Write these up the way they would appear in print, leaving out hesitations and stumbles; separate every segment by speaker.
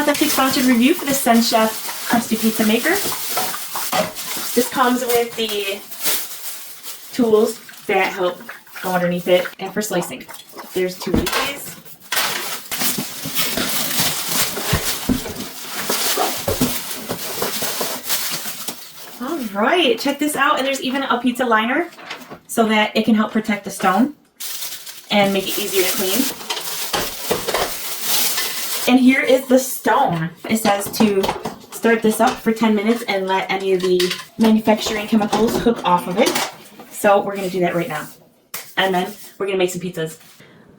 Speaker 1: authentic sponsored review for the SENSCHEF Crusty Pizza Maker. This comes with the tools that help go underneath it and for slicing. There's 2 of these. Alright, check this out. And there's even a pizza liner so that it can help protect the stone and make it easier to clean. And here is the stone. It says to start this up for 10 minutes and let any of the manufacturing chemicals cook off of it. So we're going to do that right now. And then we're going to make some pizzas.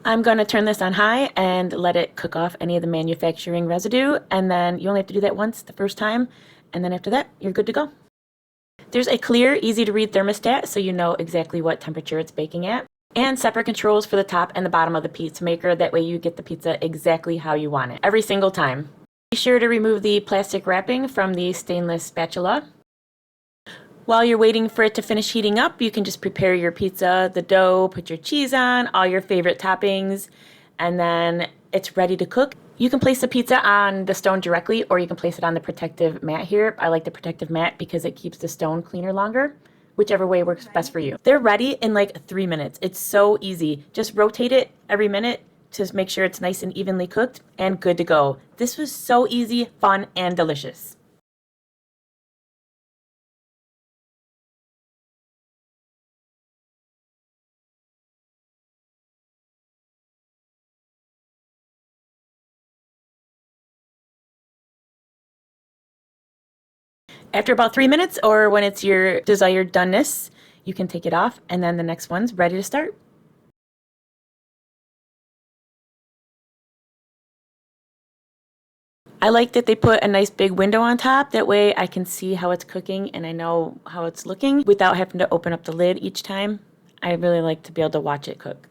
Speaker 1: I'm going to turn this on high and let it cook off any of the manufacturing residue. And then you only have to do that once the first time. And then after that, you're good to go. There's a clear, easy to read thermostat so you know exactly what temperature it's baking at. And separate controls for the top and the bottom of the pizza maker. That way you get the pizza exactly how you want it every single time. Be sure to remove the plastic wrapping from the stainless spatula. While you're waiting for it to finish heating up, you can just prepare your pizza, the dough, put your cheese on, all your favorite toppings, and then it's ready to cook. You can place the pizza on the stone directly, or you can place it on the protective mat here. I like the protective mat because it keeps the stone cleaner longer. Whichever way works best for you. They're ready in like 3 minutes. It's so easy. Just rotate it every minute to make sure it's nice and evenly cooked and good to go. This was so easy, fun, and delicious. After about 3 minutes, or when it's your desired doneness, you can take it off, and then the next one's ready to start. I like that they put a nice big window on top. That way I can see how it's cooking and I know how it's looking without having to open up the lid each time. I really like to be able to watch it cook.